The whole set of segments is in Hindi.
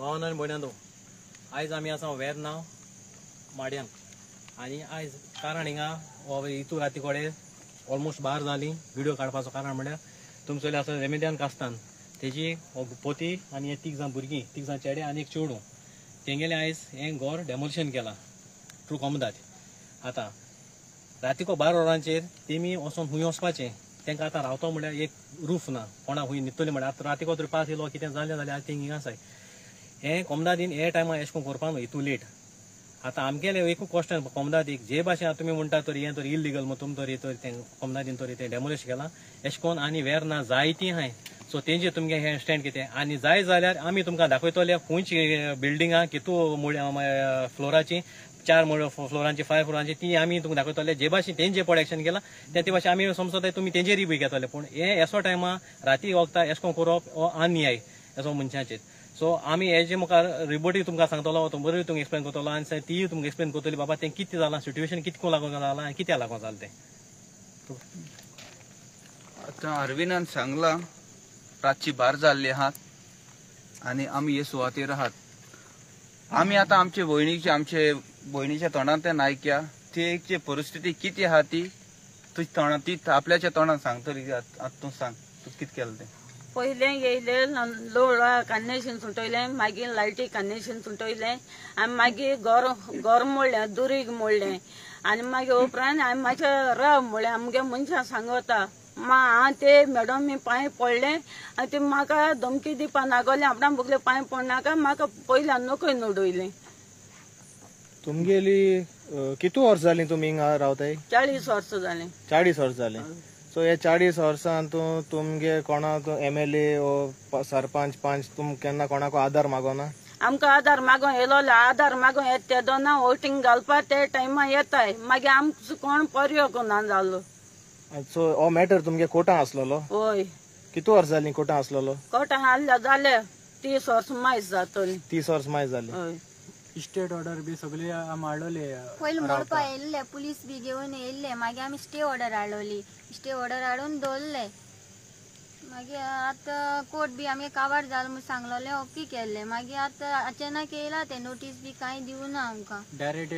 भावांनो आनी भयणांनो, आयज आमी आसा वेर्ना माड्यान आनी आयज कारण हिंगा इतू राती कडेन ऑलमोस्ट 12 जालीं. व्हिडिओ काडपाचो कारण म्हळ्यार तुमचो आसा रेमेद्यान कास्तान तेजी पोती आनी हे 3 जाण भुरगीं, 3 जाण चेडे आनी एक चेडूं, तेंगेले आयज हें घर डेमोलिशन केलां थ्रू कोमदाद. आतां रातीको 12 वरांचेर तेमी वचोन खूंय वचपाचें, तांकां आतां रावतो म्हळ्यार एक रूफ ना, कोणा खूंय न्हिदतली म्हळ्यार आतां रातीको तरी पास येयलो कितें जालें जाल्यार तें हिंगा आसाय. हें कोमदादीन हे टायमार अशें करून करपा न्हू, इतू लेट. आतां आमगेले एकूच क्वेश्चन कोमदादीक, जे भाशेन तुमी म्हणटा तरी हें तरी इलिगल म्हूण तुमी तरी तें कोमदादीन तरी तें डेमोलिश केलां. अशें करून आनी वेर्ना जायतीं आहाय. सो तेंचेर तुमगे हें स्टँड कितें, आनी जाय जाल्यार आमी तुमकां दाखयतले खंयची बिल्डिंगां कितू फ्लोराची, 4 फ्लोरांची, 5 फ्लोरांची ती आमी तुमकां दाखयतले. जे भाशेन तेंचे पड एक्शन केलां ते भाशेन आमी समजता तुमी तेंचेरूय बी घेतले. पूण हें एसो टायमार राती वखदां अशें करून करप हो अन्याय एसो मनशाचेर. सो आमी हेजे मुखार रिपोर्टी तुमकां सांगतलो, बरोय तुमकां एक्सप्लेन करतलो आनी ती तुमकां एक्सप्लेन करतली बाबा तें कितें जालां, सिट्युएशन कितको लागून जालां आनी कित्या लागून जालें तें. आतां अरविंदान सांगलां रातची 12 जाल्ली आहात आनी आमी हे सुवातेर आहात. आमी आतां आमचे भयणीच्या तोंडान तें आयकया तेची परिस्थिती कितें आहा ती आपल्याच्या तोंडान सांगतली. आतां तूं सांग तूं कितें केलें तें. पहिले येयले लोळा कनेक्शन सुटयलें, मागीर लायटी कनेक्शन सुटयलें आनी मागीर घर मोडलें, दुरीग मोडलें आनी मागीर उपरांत हांवें मातशें राव म्हळें आमगे मनशां सांगता. हांव ते मॅडम मी पांय पडलें आनी ते म्हाका धमकी दिवपा लागले, आपणाक बगले पांय पडनाका, म्हाका पयल्यान नोकय नडयलें. तुमगेली कितू वर्स जालीं तुमी हिंगा रावताय? 40 वर्सां जालीं. 40 वर्स जालीं. सो हे 40 वर्सान तुमगे कोणाक MLA ओ सरपंच पंच तुम केन्ना कोणाक आधार मागोना? आमकां आधार मागों येयलो, आधार मागों येता तेदो ना वोटींग घालपा ते टायमा येताय, मागीर आमचो कोण पर्यो कोना जालो. सो हो मॅटर तुमगे कोर्टां आसलोलो? होय. कितू वर्स जालीं कोर्टां आसलोलो? कोर्टां आसल्या जाले 30 वर्स मायज जातली. 30 वर्स मायज जाली. हय. स्टेट ऑर्डर बी सगळे मारलोले, पयलीं मोडपा येयल्ले, पुलीस बी घेवन येयल्ले, मागीर आमी स्टे ऑर्डर हाडली, स्टे ऑर्डर हाडून दवरले. मागीर आतां कोर्ट बी आमगे काबार जालो म्हूण सांगलोले, ओके केल्ले. मागीर आतां अचानक येयला ते नोटीस बी कांय दिवना आमकां. डायरेक्ट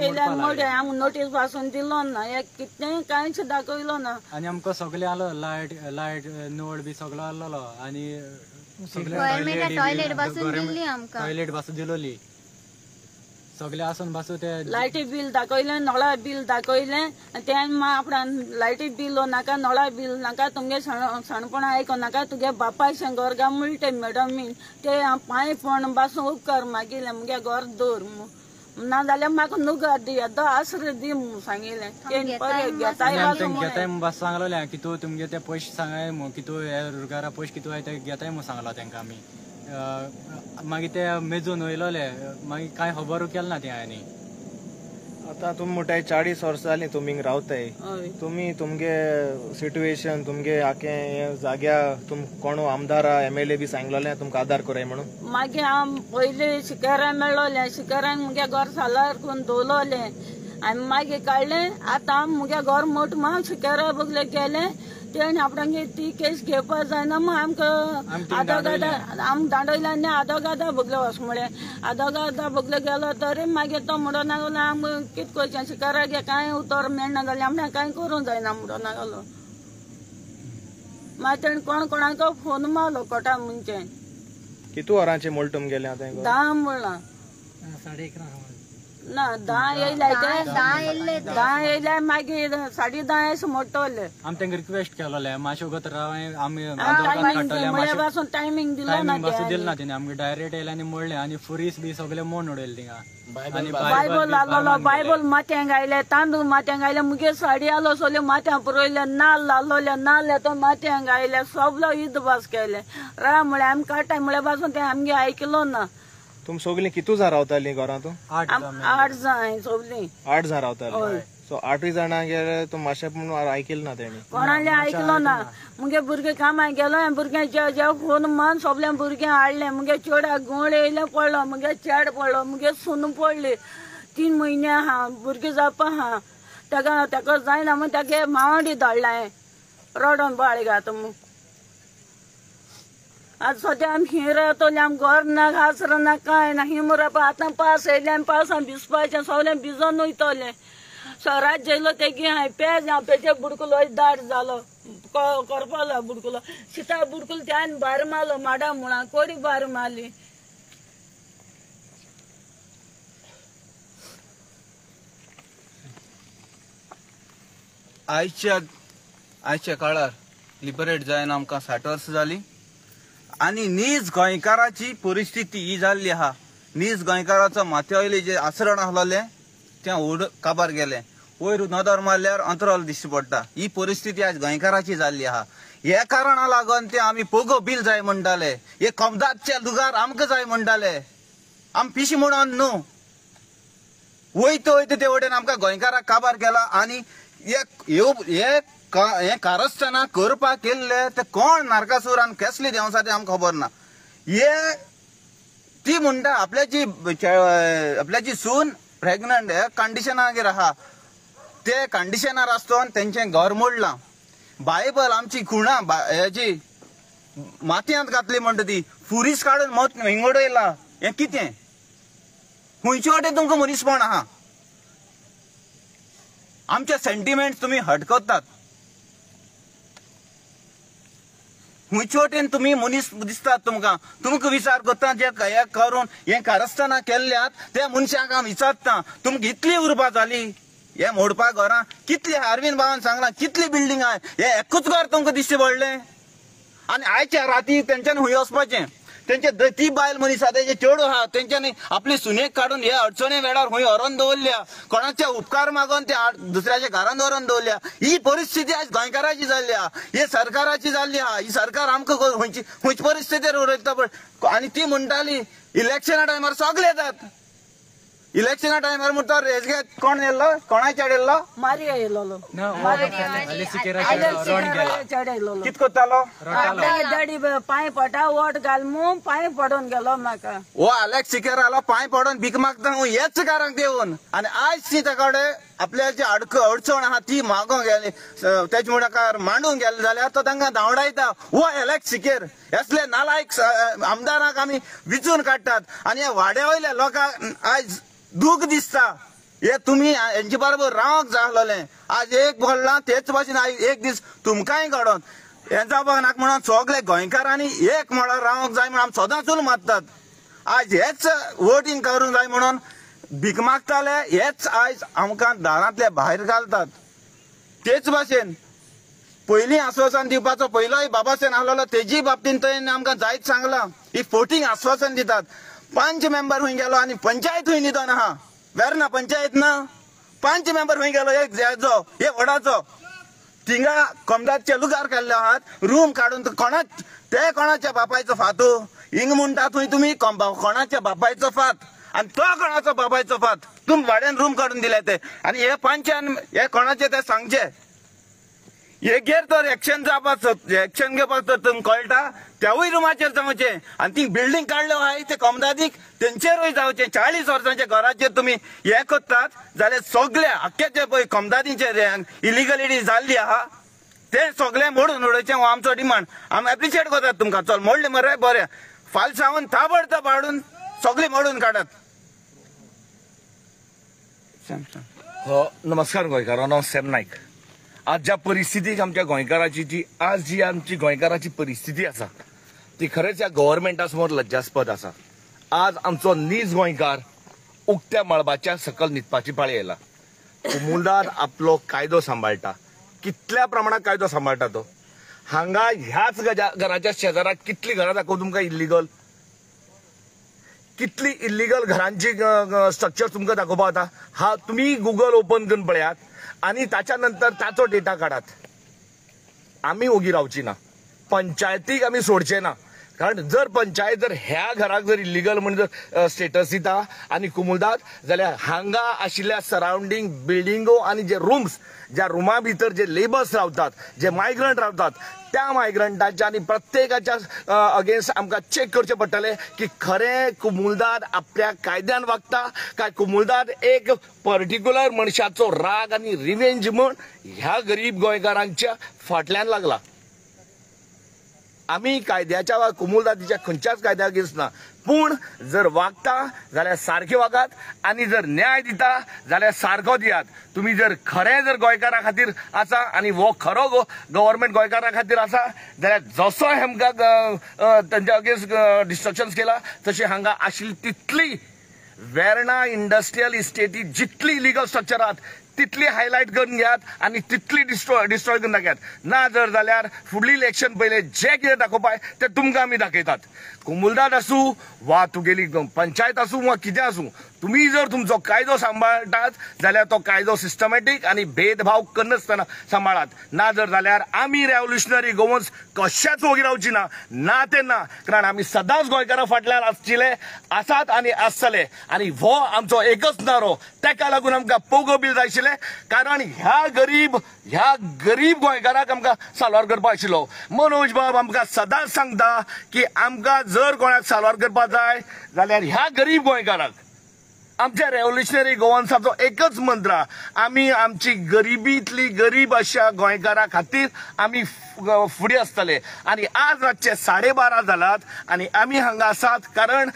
येयल्यार मोडे, आमकां नोटीस पासून दिलो ना, एक कितें कांयच दाखयलो ना. आनी आमकां सगळे आलो, लायट नोड बी सगळो आसलोलो आनी टॉयलेट बासून दिल्ली आमकां, टॉयलेट बासून दिलोली सगळे आसून बासू ते लायटी बिल दाखयलें, नळा बिल दाखयलें, तें आपणान लायटी बिल नाका, नळा बिल नाका, तुमगे सणपणां आयको नाका, तुगे बापायचें घर गा म्हणटे मॅडमीन ते पांय पण बासून उपकार मागिल्लें मुगे घर दवर ना जाल्यार म्हाका नुगार दी, येदो आसरो दी म्हणून सांगिल्लें. घेताय बस सांगलोलें की तूं तुमगे ते पयशे सांगाय कितू रुगारा पयशे कितू आय ते घेताय म्हणून सांगलो तेंकां आमी. मागीर ते मेजून वयलोले, मागीर कांय खबरूय केलें ना तेंच्यांनी. आतां तुमी म्हणटाय 40 वर्सां जालीं तुमी हिंगा रावताय. तुमी तुमगे सिट्युएशन तुमगे आखे जाग्या तुम कोण आमदारा MLA बी सांगलोलें तुमकां आधार कोराय म्हणून? मागीर हांव पयलीं शिकारां मेळ्ळोलें, शिकारान मुगे घर सालार करून दवरलोलें आनी मागीर काडलें. आतां मुगे घर मोठ हांव शिकारा बगले गेलें, तेणी आपणागे ती केस घेवपा जायना म्हूण आमकां आदोगादा आमकां दांडयलें आनी आदोगादा बगले वच म्हळें. आदोगादा बगले गेलो तरी मागीर तो म्हणून लागलो आमकां कितें करचें, शिकारा गे कांय उतर मेळना जालें, आपणाक कांय करूंक जायना म्हणून लागलो. मागीर तेणी कोणाक फोन मारलो कोर्टा म्हणचे. कितू वरांचे मोल तुमगेलें आतां? 10 म्हणलां. 11:30 ना 10 येयले ते 10 येयले मागीर 10:30 अशें मोडटले. आमी तेंका रिक्वेस्ट केलोले मातशें वगत राव, आमी टायमींग दिलो ना तेणी आमकां डायरेक्ट येयले आनी मोडले आनी फुरीस बी सगळे मोड उडयले थिंगा. बायबल लागलो, बायबल माथ्यांक आयले, तांदूळ माथ्यांक आयले, मुगे साडी आलो सगळे माथ्यां पुरयले, नाल्ल लालोले, नाल्ल येतो माथ्यांक आयले, सगलो ईद बास केले. राव म्हळें आमी काडटाय म्हळ्यार पासून ते आमगे आयकलो ना. तुम सगळीं कितू जाण रावतालीं घरांतूं? 8 जाण सगळीं. 8 जाण रावतालीं. सो 8 जाणां गेले तूं मातशें पूण आयकलें ना तेणी? कोणाले आयकलो ना. मुगे भुरगे कामाक गेलो, भुरग्यां जे फोन मान सगळे भुरग्यां हाडले. मुगे चेड्याक गुण येयले पडलो, मुगे चेड पडलो, मुगे सून पडली. 3 म्हयने आहा भुरगें जावपा आहा. ताका जायना म्हूण ताका मावडी धाडला रडोन बाळ घात म्हूण. आज सद्या आमी ही रावतली आम घर ना घासर ना काय ना हिम रावपा आतां पावस येयले आमी पावसान भिजपाचें सगळें भिजोन वयतलें शहरात जेलो ते गी हांवें पेज हांव पेचे बुडकुलो दाट जालो करपालो बुडकुलो शिता बुडकुलो त्यान भायर मारलो माडा मुळा कोडी भायर मारली आयच्या काळार लिबरेट जायन आमकां 60 वर्सां जाली आणि नीज गोंयकाराची परिस्थिती ही जाल्ली आहा नीज गोंयकाराचो माथ्या वयले जे आसरण आहलोले तें ओड काबार गेले वयर नदर मारल्यार अंतराल दिश्टी पडटा ही परिस्थिती आज गोंयकाराची जाल्ली आहा हे कारणा लागून ते आमी पोगो बील जाय म्हणटाले हे कमदादचे लुगार आमकां जाय म्हणटाले आमी पिशी म्हणून न्हू वयता वयता ते वटेन आमकां गोंयकाराक काबार केला आणि हे कारस्थाना करपाक केल्ले ते कोण नारकासूर आनी कसली देवसा ते आमकां खबर ना हे ती म्हणटा आपल्याची सून प्रेग्नंट हे कंडिशनागेर आहा ते कंडिशनार आसतोन तेंचें घर मोडलां बायबल आमची खुणां हेची मातयांत घातली म्हणटा ती फुरीस काडून मत हिंगोडयला हें कितें खुंयचे वटेन तुमकां मनीसपण आहा आमचे सेंटिमेंट तुम्ही हटकतात खुंयचे वटेन तुम्ही मनीस दिसतात तुमकां विचार करता जे हे करून हे कारस्थाना केल्ल्यात त्या मनशाक हांव विचारता तुमकां इतली उर्बा जाली हे मोडपाक घरां कितली अरविंद बाबान सांगलां कितली बिल्डींग आहाय हे एकूच घर तुमकां दिश्टी पडलें आनी आयच्या राती तेंच्यांनी खंय वचपाचें तेंचे ती बायल मनीस आहा तेजे चेडूं आहा तेंच्यांनी आपली सुनेक काडून हे अडचणे वेळार खंय व्हरोन दवरल्या कोणाचे उपकार मागून ते दुसऱ्याच्या घरान व्हरोन दवरल्या ही परिस्थिती आज गोंयकाराची जाल्ली आहा हे सरकाराची जाल्ली आहा ही सरकार आमकां खंयची परिस्थितीर उरयता पळय आनी ती म्हणटाली इलेक्शना टायमार सगळे येतात इलेक्शना टायमार म्हणटा रेजगे कोण येयल्लो कोणाच्या येयल्लो मारिया येयलो कित कोत्तालो डॅडी पांय पडा वोट घाल मू पांय पडून गेलो म्हाका हो अलेक्स सिकेर आलो पांय पडून भीक मागता हेच कारांक देऊन आणि आज ती ताकडे आपल्या जी अडचण आहा ती मागोंक गेली तेच्या मुखार मांडूंक गेले जाल्यार तो तांकां धांवडायता हो अलेक्स सिकेर असले नालायक आमदाराक आमी विचून काडटात आणि ह्या वाड्या वयल्या लोकांक आज दूख दिसता हे तुम्ही यांचे बरोबर रावंक जाय आसलोलें आज एक बोलला तेच भाशेन एक दीस तुमकांय घडोवन हे जावपाक नाका म्हणून सगळे गोंयकारांनी एक म्हळ्यार रावंक जाय म्हणून आमी सदांच मागतात आज हेच वोटींग करूंक जाय म्हणून भीक मागताले हेच आयज आमकां दारांतले भायर घालतात तेच भाशेन पयलीं आश्वासन दिवपाचो पयलोय बाबासेन आहलोलो तेजी बाबतींत थंय आमकां जायत सांगलां ही फोटींग आश्वासन दितात 5 मेंबर खंय गेलो आनी पंचायत खंय न्हिदोन आहा वेर्ना पंचायत ना 5 मेंबर खंय गेलो एक हेजो हे वडाचो थिंगा कमदादचे लुगार केल्ले आहात रूम काडून कोणाच्या बापायचो फातो हिंग म्हणटा थंय तुमी कोणाच्या बापायचो फात आणि तो कोणाचो बापायचो फात तुम भाड्यान रूम काडून दिले ते आणि हे पंचायत हे कोणाचे ते सांगचे हेगेर तर एक्शन घेवपाक तर तुमकां कळटा त्यावूय रुमाचेर जावचे आनी ती बिल्डींग काडल्यो आहाय ते कमदादीक तेंचेरूय जावचे 40 वर्सांच्या घराचेर तुमी हे करतात जाल्यार सगळे आख्याचे पळय कमदादींचे इलिगलिटी जाल्ली आहा ते सगळे मोडून उडोवचें हो आमचो डिमांड आमी एप्रिशिएट करतात तुमकां चल मोडले मरे बरें फाल सावन ताबडतोब हाडून सगळी मोडून काडत नमस्कार गोंयकारांनो सॅम नायक आज ज्या परिस्थितीक आमच्या गोंयकाराची जी आमची गोंयकाराची परिस्थिती आसा ती खरेंच ह्या गव्हर्मेंटा समोर लज्जास्पद आसा आज आमचो नीज गोंयकार उक्त्या मळबाच्या सकल न्हिदपाची पाळी आयला मुदार आपलो कायदो सांबाळटा कितल्या प्रमाणात कायदो सांबाळटा तो हांगा ह्याच घराच्या शेजाराक कितली घरां दाखोव तुमकां इल्लीगल कितली इल्लीगल घरांची स्ट्रक्चर तुमकां दाखोवपा जाता हा तुम्ही गुगल ओपन करून पळयात आणि त्याच्यानंतर त्याचो डेटा काढात आम्ही ओगी रावची ना पंचायतीक आम्ही सोडचे ना कारण जर पंचायत जर ह्या घराक जर इल्लीगल म्हणून जर स्टेटस दिता आणि कुमुलदात जाल्यार हांगा आशिल्ल्या सराउंडिंग बिल्डिंगो आणि जे रूम्स ज्या रुमा भितर जे लेबर्स रावतात जे मायग्रंट रावतात त्या मायग्रंटांच्या आणि प्रत्येकाच्या अगेन्स्ट आमकां चेक करचें पडटलें की खरें कुमुलदाद आपल्या कायद्यान वागता काय कुमुलदाद एक पर्टिक्युलर मनशाचो राग आणि रिवेंज म्हूण ह्या गरीब गोंयकारांच्या फाटल्यान लागला आमी कायद्याच्या वा कुमुलदादीच्या खंयच्याच कायद्या अगेन्स्ट ना, पूण जर वागता जाल्यार सारखे वागात आनी जर न्याय दिता जाल्यार सारको दियात. तुम्ही जर खरे जर गोंयकारा खातीर आसा आनी हो खरो गव्हर्नमेंट गोंयकारा खातीर आसा जाल्यार जसो आमकां तांच्या अगेन्स्ट डिस्ट्रक्शन्स केला तशी हांगा आशिल्ली तितली वेर्णा इंडस्ट्रियल इस्टेटी जितली इलिगल स्ट्रक्चर आहात तितली हायलायट करून घेयात आनी तितली डिस्ट्रॉय करून दाखयात. ना जर जाल्यार फुडली इलेक्शन पयले जे कितें दाखोवपाय ते तुमकां आमी दाखयतात. कुमुलदाद आसूं वा तुगेली पंचायत आसूं वा कितें आसूं, तुम्ही जर तुमचो कायदो सांबाळटात जाल्यार तो कायदो सिस्टमॅटीक आनी भेदभाव करनासतना सांबाळात. ना जर जाल्यार आमी रेव्होल्युशनरी गोवन्स कशेच वोगी रावची ना ते ना, कारण आमी सदांच गोंयकारा फाटल्यान आसचिले आसात आनी आसतले. आनी हो आमचो एकच नारो, तेका लागून आमकां पोगो बील जाय आशिल्ले, कारण ह्या गरीब गोंयकाराक आमकां साल्वार करपा आशिल्लो. मनोज बाब आमकां सदांच सांगता की आमकां जर कोणाक साल्वार करपा जाय जाल्यार ह्या गरीब गोंयकाराक. आमच्या रेव्होल्युशनरी गोवन्साचो एकच मंत्र, आमी आमची गरिबींतली गरीब अशा गोंयकारा खातीर आमी फुडें आसतले. आनी आज रातचे 12:30 जालात आनी आमी हांगा आसात कारण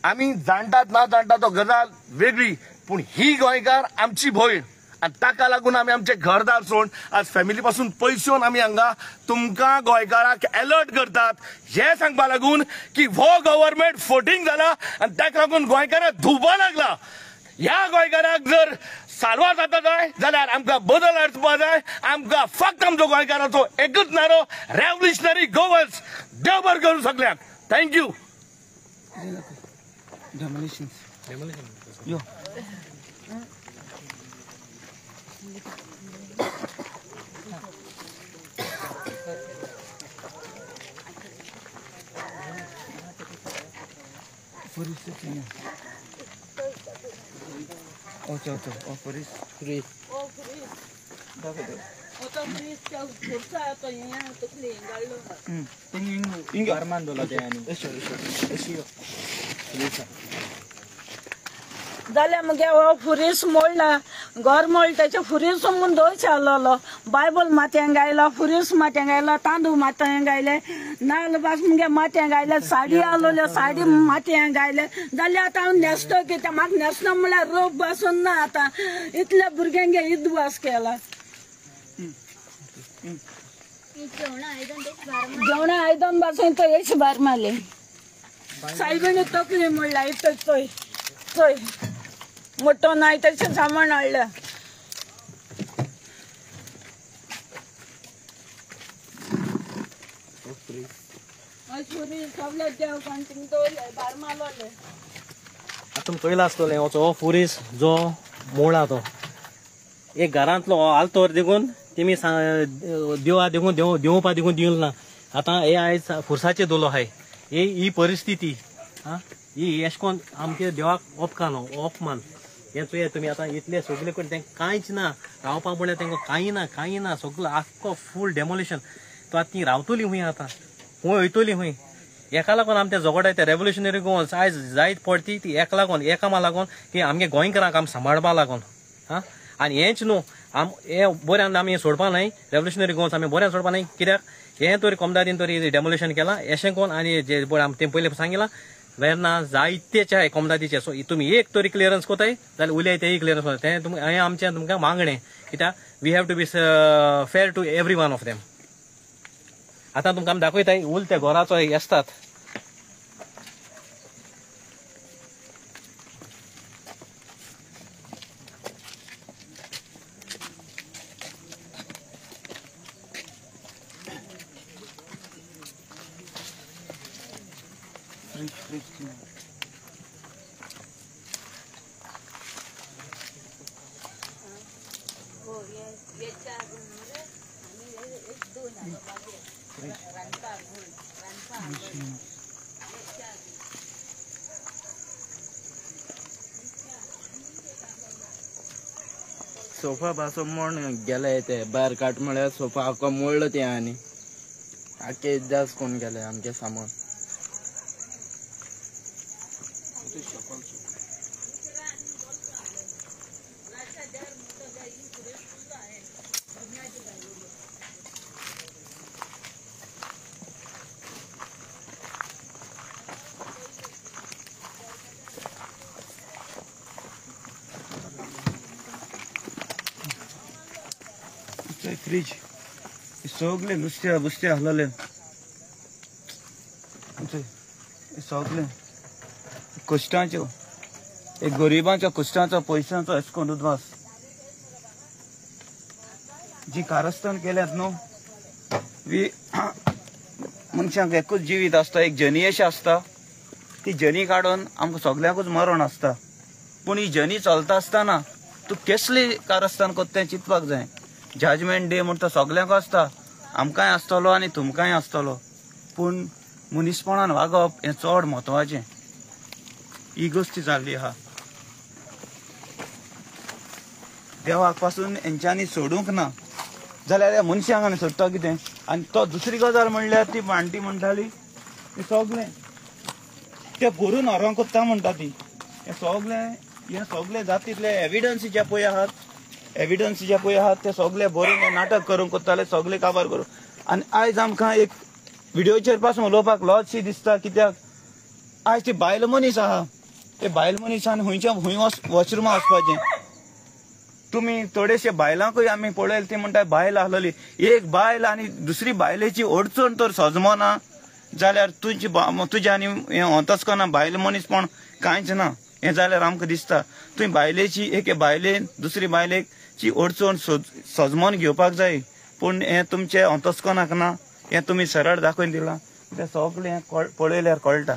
आमी जाणटात ना जाणटा तो गजाल वेगळी, पूण ही गोंयकार आमची भयण आनी ताका लागून आमी आमचे घरदार सोडून आज फॅमिली पासून पयसून आमी हांगा तुमकां गोंयकाराक अलर्ट करतात हे सांगपा लागून की हो गव्हर्नमेंट फोटिंग जाला आनी ताका लागून गोंयकाराक धुवपा लागला. ह्या गोंयकाराक जर साल्वार जाता जाय जाल्यार आमकां बदल हाडपा जाय. आमकां फक्त आमचो गोंयकाराचो एकच नारो, रेव्होल्युशनरी गोवन्स. देव बरें करूं सगळ्यांक. थँक्यू. जाल्यार मुगे हो फुरीस मोडला, घर मोडला त्याच्या फुरीस म्हणून दोश आलो, बायबल माथ्यांक गायला, फुरीस माथ्यांक गायला, तांदूळ माथ्यांक गायले, नाल्ल बास मुगे माथ्यांक गायले, साडी आलोल्यो साडी माथ्यांक गायले. जाल्यार आतां हांव न्हेसतो कित्याक म्हाका न्हेसना म्हळ्यार रोग बासून ना. आतां इतल्या भुरग्यांक इदवास केला. जेवणा आयदन बासून तो येश भार मारले, सायबीणी तकली म्हणला इथं चोय चोय मोठो नाही तशें सामान हाडलं. तुमकां कळला आसतलें हो फुरीस जो मोळा तो एक घरांतलो आलतोर देखून तेमी देवा देखून देवपा देखून दिवंक ना. आतां हे आयज फुरसाचे दोलो आहाय ही परिस्थिती. ही अशें कोन्न आमचे देवाक अपमान हे चोया तुमी. आतां इतले सगळे कडेन तेंका कांयच ना, रावपा म्हळ्यार तेंका कांय ना सगळो आख्खो फूल डेमोलिशन. तो आतां ती रावतली खूंय, आतां खूंय वयतली खूंय. एका लागून आमच्या झगड्या त्या रेव्होल्युशनरी गोवन्स आयज जायत पडटी ती एका लागून की आमगे गोंयकारांक आमी सांबाळपा लागून. आनी हेंच न्हू हे बऱ्यान आमी सोडपा न्हय, रेव्होल्युशनरी गोवन्स आमी बऱ्यान सोडपा न्हय. कित्याक हे तरी कोमदादीन तरी डेमोलिशन केला अशें कोन्न. आनी जे ते पयलीं सांगिलां वेर्ना जायतेचे आहे कोमदादीचे. सो तुमी एक तरी क्लियरन्स कोताय जाल्यार उलय तेय क्लियरन्स कोताय. तें तुमकां हें आमचें तुमकां मागणें. कित्याक we have to be fair to every one of them. आतां तुमकां आमी दाखयताय उल त्या घराचो हे आसतात. सोफा पासो म्हण गेले ते भायर काट म्हळ्यार सोफा आख्खो मोडलो ते आनी आख्खे जास्त कोण गेले आमचे सामान. फ्रीज सगळे नुस्ते हलले सगळे कश्टांच्यो एक गरिबांच्या कश्टांचो पयशांचो अशें करून उद्वास जी कारस्थान केल्यात न्हू मनशांक एकूच जिवीत आसता एक जनी अशें आसता ती जनी काडून आमकां सगळ्यांकूच मरण आसता पूण ही जनी चलता आसतना तूं कसली कारस्थान करता तें चिंतपाक जाय जजमेंट डे म्हण तो सगळ्यांक आसता आमकांय आसतलो आनी तुमकांय आसतलो पूण मनीसपणान वागप हें चड म्हत्वाचें ही गोश्ट जाल्ली आहा देवाक पासून हेंच्यांनी सोडूंक ना जाल्यार ह्या मनशांक आनी सोडटा कितें आनी तो दुसरी गजाल म्हणल्यार ती भाणटी म्हणटाली ते सगळें ते भरून व्हरोंक कोत्ता म्हणटा ती हे सगळे जातीतले एविडन्स जे पळय आहात ते सगळे बरोवन हे नाटक करून कोत्ताले सगळे काबार करून आनी आयज आमकां एक व्हिडिओचेर पासून उलोवपाक लॉजशी दिसता कित्याक आयज ती बायल मनीस आहा ते बायल मनशान खंय वॉशरुमा वचपाचें तुम्ही थोडेशे बायलांकूय आमी पळयले ती म्हणटा बायल आहलेली एक बायल आनी दुसरी बायलेची अडचण तर सजमना जाल्यार तुज्या आनी हें होतच बायल मनीस पण कांयच ना हें जाल्यार आमकां दिसता तुवें बायलेची एके बायलेन दुसरी बायलेची अडचण सजमोन घेवपाक जाय पूण हें तुमचें होतच ना हें तुमी सरळ दाखोवन दिलां तें सगळें पळयल्यार कळटा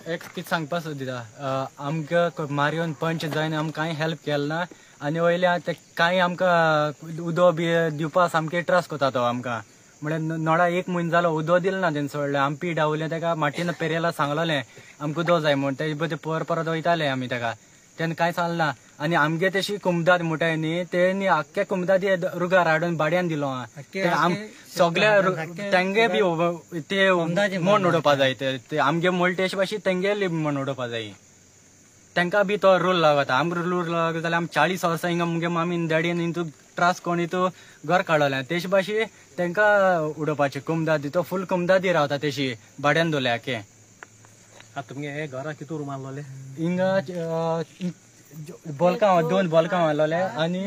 एक कितें सांगपा सोदिता आमकां मारयोन पंच जायन आमकां कांय हेल्प केलें ना आनी वयल्या ते कांय आमकां उदो बी दिवपा सामकें त्रास कोता तो आमकां म्हळ्यार नोडा एक म्हयनो जालो उदो दिलें ना तेंच सोडलें आमी पी डावलें तेका माटीन पेरेला सांगलोलें आमकां उदो जाय म्हूण तेजे बद्दल परत वयताले आमी तेका तेन्ना कांय जालना आनी आमगे तशी कुमदाद म्हणटाय न्ही तेणी आख्ख्या कुमदाद रुगार हाडून भाड्यान दिलो सगळ्या तेंगे बी ते म्हण उडोवपा जाय ते आमगे मोळ तेश भाशी तेंगे म्हण उडोवपा जाय तांकां बी तो रूल लागता आमकां रूल लागता जाल्यार आमी 40 वर्सां हिंगा मुगे मामीन डॅडीन हितू त्रास कोण हितू घर काडलें तेश भाशी तांकां उडोवपाचें कुमदादी तो फूल कुमदादी रावता तेशी भाड्यान दवरले आख्खे तुमगे हे घरा कितू रूम आहलोले हिंगा बॉलकां 2 बॉलकां आहलोले आनी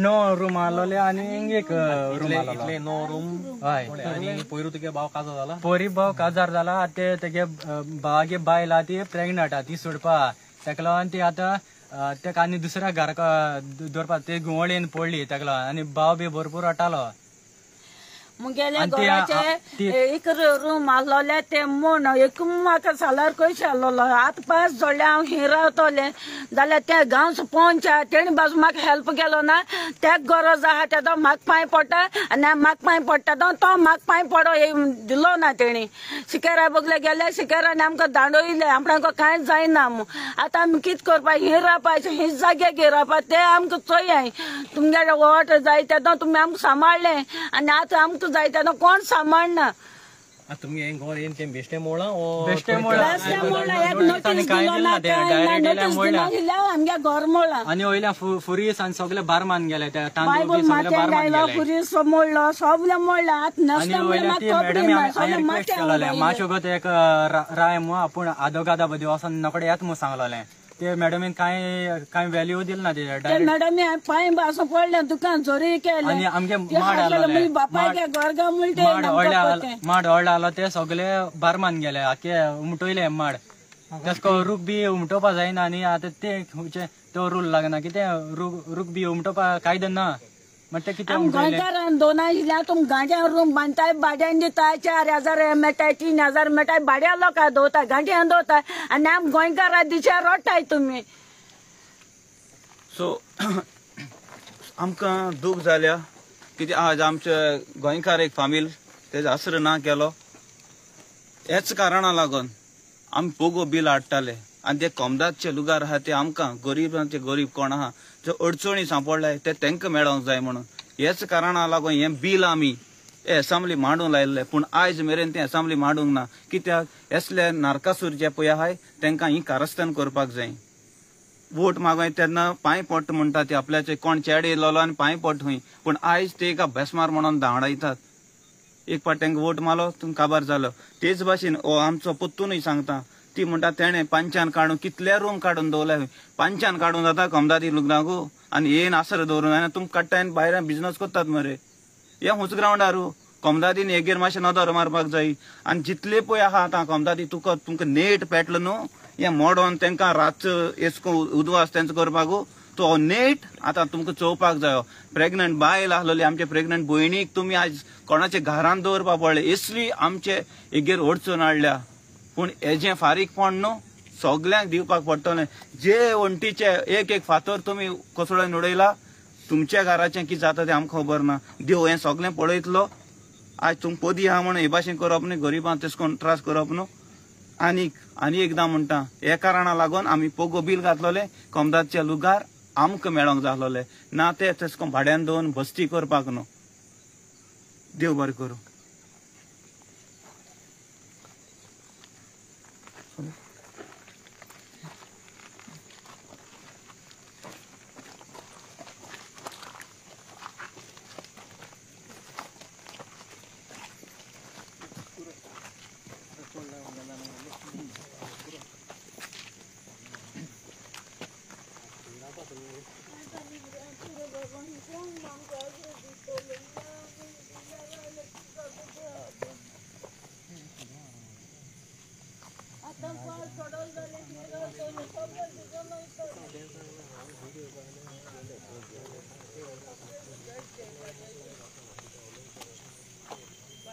9 रूम आहलोले आनी हिंगा एक रूम इतले 9 रूम हय आनी पयरू तुगे भाव काजार जाला पोरी भाव काजार जाला ते तेगे भावागे बायल आहा ती प्रेग्नंट आहा ती सोडपा तेका लागून ती आतां तेका आनी दुसऱ्या घरा दवरपा ते गुंवळीन पडली तेका लागून आनी भाव बी भरपूर वाटालो मुगेले घराचे एक रूम आहलोले ते म्हूण एक म्हाका सालार कशें आहलोलो आतां 5 जोडले हांव ही रावतले जाल्यार ते गांवचो पंच तेणी बाजू म्हाका हेल्प केलो ना तेक गरज आहा तेदो म्हाका पांय पडटा आनी म्हाका पांय पडटा तो म्हाका पांय पडो दिलो ना तेणी शिकेरा बगले गेले शिकेरांनी आमकां धाडोयले आमकां कांयच जायना आतां आमी कितें करपा ही रावपाचें ही जाग्याक रावपा ते आमकां चोयाय तुमगे वोट जाय तेदो तुमी आमकां सांबाळ्ळें आनी आतां आमकां जाय तेदो कोण सांबाळना तुमगे घर येन ते बेश्टे मोळा बेश्टे मोळा आमगे घर मोळा आनी वयल्या फुरीस आनी सगळे बारमान गेले ते बायबल माथ्यान गायलो फुरीस मोडलो सगळे मोडला मातशें गो एक राय मु आपूण आदोगादा बदी वचोन नकडे येत मु सांगलोलें ते मॅडमीन कांय व्हॅल्यू दिल ना ते मॅडमी पांय असं पडलें दुकान चोरी केलें आनी आमगे माड व्हडले आहलो ते सगळे बारमान गेले आख्खे उमटयले माड तेसको रूख बी उमटोवपा जायना आनी आतां तो रूल लागना कितें रूख बी उमटोवपा कायदो ना म्हणटा कितें गोंयकारान 2 आशिल्ल्या तुम गांजा रूम बांदताय भाड्यान दिताय 4,000 मेळटाय 3,000 मेळटाय भाड्या लोकां दवरताय गांजान दवरताय आनी आम गोंयकारां दिशा रोडटाय तुमी सो आमकां दूख जाल्या कित्याक आज आमचे गोंयकार एक फामील तेजो आसरो ना केलो हेच कारणां लागून आमी पोगो बील हाडटाले आनी ते कोमदादचे लुगार आहा ते आमकां गरीबांचे गरीब कोण आहा जो अडचणी सांपडलाय ते तांकां मेळोंक जाय म्हणून हेच कारणां लागून हें बील आमी एसांब्ली मांडूंक लायिल्लें पूण आयज मेरेन तें एसांब्ली मांडूंक ना कित्याक असले नारकासूर जे पळय आहाय तांकां ही कारस्थान करपाक जाय वोट मागोय तेन्ना पांय पडटा म्हणटा ते आपल्याचे कोण चेडे येयलो आनी पांय पडटा खंय पूण आयज ते एका बेस्मार म्हणून धांवडायतात एक पाट तांकां वोट मारलो तुमकां काबार जालो तेच भाशेन हो आमचो पुत्तूनय सांगता ती म्हणटा तेणें पांचान काडून कितले रूम काडून दवरले पांचान काडून जाता कोमदादी लुगनागू आनी येन आसर दवरून जायना तुमकां काडटा आनी भायर बिजनस करतात मरे हे हुंच ग्रावंडारू कोमदादीन हेगेर मातशें नदर मारपाक जाय आनी जितले पळय आहा आतां कोमदादी तुमकां नेट पेटलो न्हू हें मोडोन तांकां रातचो एसको उदवास तेंचो करपाक तो नेट आतां तुमकां चोवपाक जायो प्रेग्नंट बायल आसलोली आमचे प्रेग्नंट भयणीक तुमी आज कोणाचे घरान दवरपाक पडले इसली आमचे हेगेर अडचण हाडल्या पूण हेजें फारीकपण न्हू सगल्यांक दिवपाक पडटलें जे वण्टीचे एक फातर तुमी कोसळोन उडयला तुमच्या घराचें कितें जाता तें आमकां खबर ना देव हें सगळें पळयतलो आज तुमकां पदी आहा म्हणून हे भाशेन करप न्ही गरिबांक तेश कोन्न त्रास करप न्हू आनी एकदां म्हणटा हे कारणां लागून आमी पोगो बील घातलोले कोमदादचे लुगार आमकां मेळोंक जाय आसलोले ना ते तेश कोन्न भाड्यान दवरून बस्ती करपाक न्हू देव बरें करूं